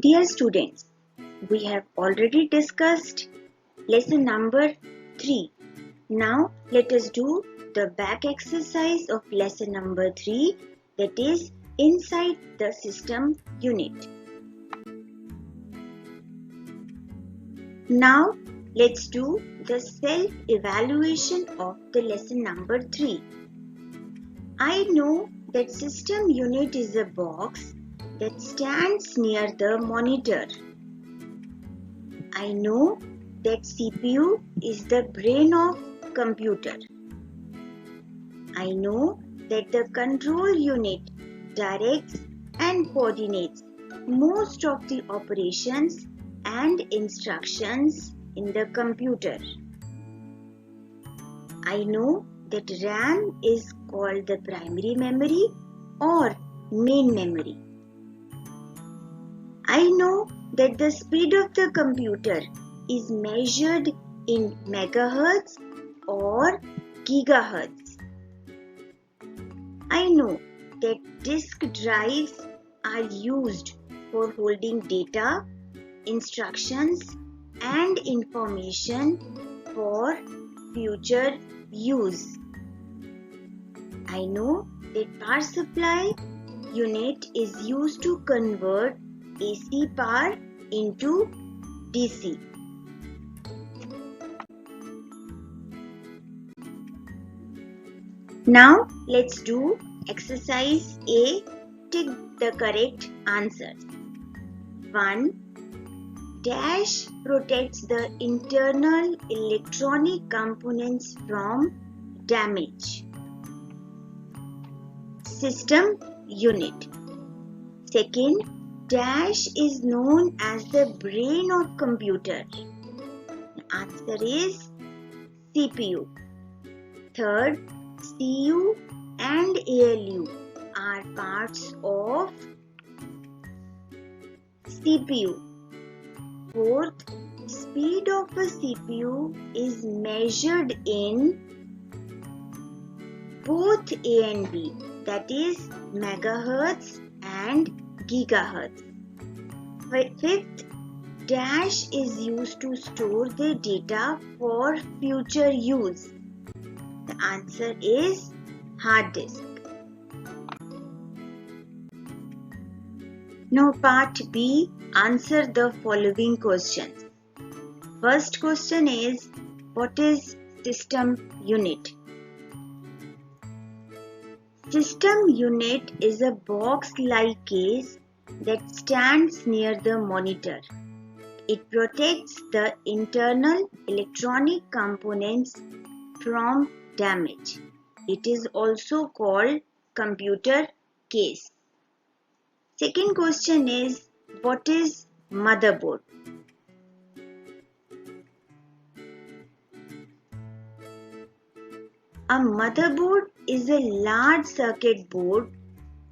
Dear students, we have already discussed lesson number 3. Now let us do the back exercise of lesson number 3, that is inside the system unit. Now let's do the self-evaluation of the lesson number 3. I know that system unit is a box that stands near the monitor. I know that CPU is the brain of computer. I know that the control unit directs and coordinates most of the operations and instructions in the computer. I know that RAM is called the primary memory or main memory. I know that the speed of the computer is measured in megahertz or gigahertz. I know that disk drives are used for holding data, instructions, and information for future use. I know that power supply unit is used to convert AC power into DC. Now let's do exercise A. Tick the correct answers. 1. Dash protects the internal electronic components from damage. System unit. Second, dash is known as the brain of computer. The answer is CPU. Third, CU and ALU are parts of CPU. Fourth, speed of a CPU is measured in both A and B, that is megahertz and gigahertz. Fifth, dash is used to store the data for future use. The answer is hard disk. Now part B, answer the following questions. First question is, what is system unit? System unit is a box-like case that stands near the monitor. It protects the internal electronic components from damage. It is also called computer case. Second question is, what is motherboard? A motherboard is a large circuit board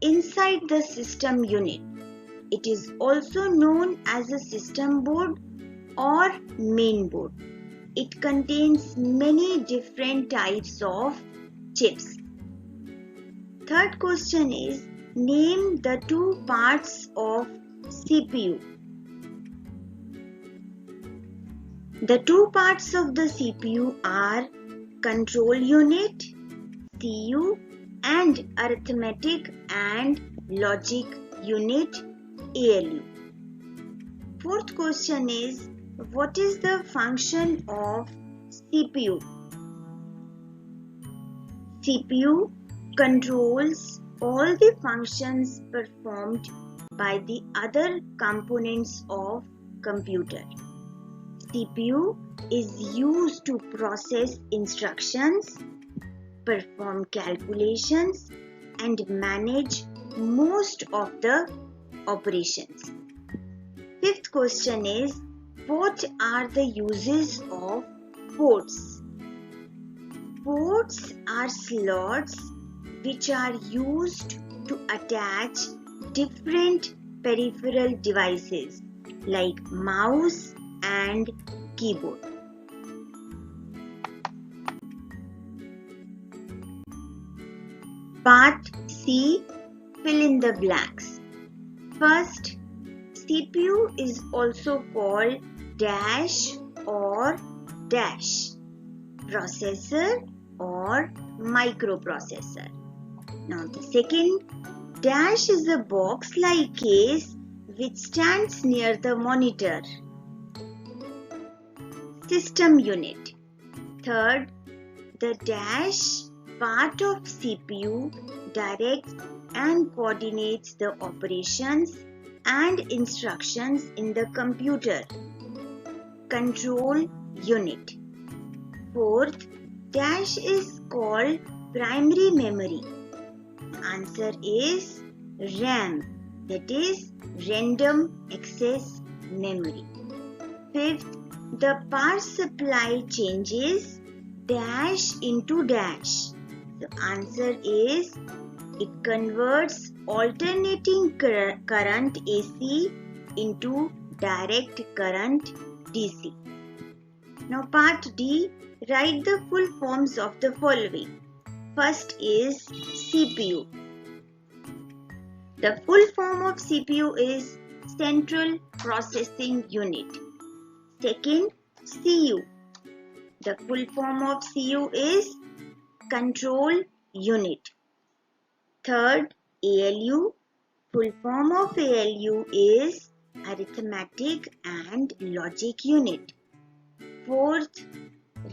inside the system unit. It is also known as a system board or main board. It contains many different types of chips. Third question is, name the two parts of CPU. The two parts of the CPU are control unit, CU, and arithmetic and logic unit, ALU. Fourth question is, what is the function of CPU? CPU controls all the functions performed by the other components of computer. CPU is used to process instructions, perform calculations, and manage most of the operations. Fifth question is, what are the uses of ports? Ports are slots which are used to attach different peripheral devices like mouse and keyboard. Part C, fill in the blanks. First, CPU is also called dash or dash, processor or microprocessor. Now the second, dash is a box-like case which stands near the monitor. System unit. Third, the dash part of CPU directs and coordinates the operations and instructions in the computer. Control unit. Fourth, dash is called primary memory. The answer is RAM, that is random access memory. Fifth, the power supply changes dash into dash. The answer is it converts alternating current AC into direct current DC. Now part D, write the full forms of the following. First is CPU. The full form of CPU is Central Processing Unit. Second, CU. The full form of CU is Control Unit. Third, ALU. Full form of ALU is Arithmetic and Logic Unit. Fourth,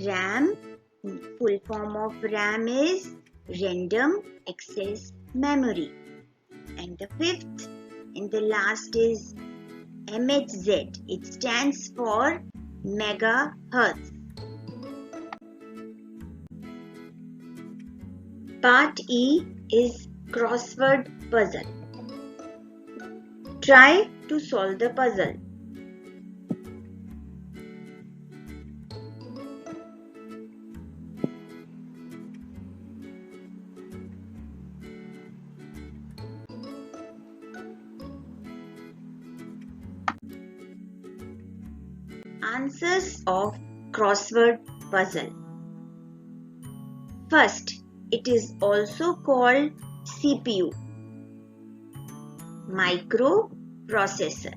RAM. Full form of RAM is Random Access Memory. And the fifth and the last is MHZ. It stands for megahertz. Part E is crossword puzzle. Try to solve the puzzle. Answers of crossword puzzle. First, it is also called CPU, microprocessor.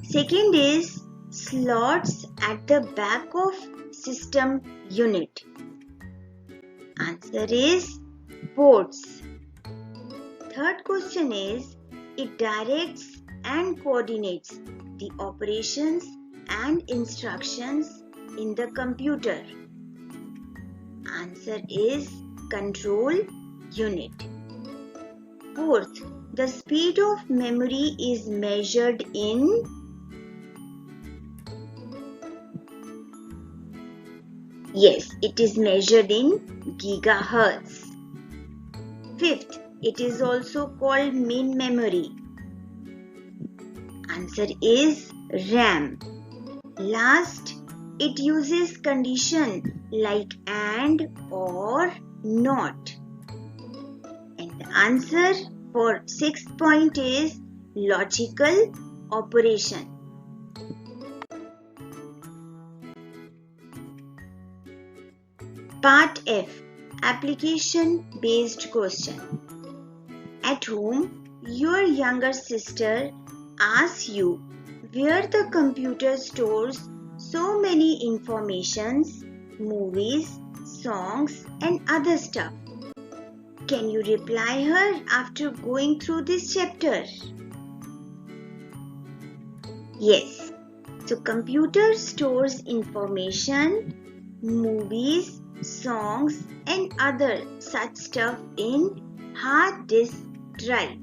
Second is slots at the back of system unit. Answer is ports. Third question is it directs and coordinates the operations and instructions in the computer. Answer is control unit. Fourth, the speed of memory is measured in Yes, it is measured in gigahertz. Fifth, it is also called main memory. Answer is RAM. Last, it uses condition like and or not. And the answer for 6th point is logical operation. Part F, application based question. At home, your younger sister asks you where the computer stores so many informations, movies, songs and other stuff. Can you reply her after going through this chapter? Yes. So computer stores information, movies, songs and other such stuff in hard disk drive.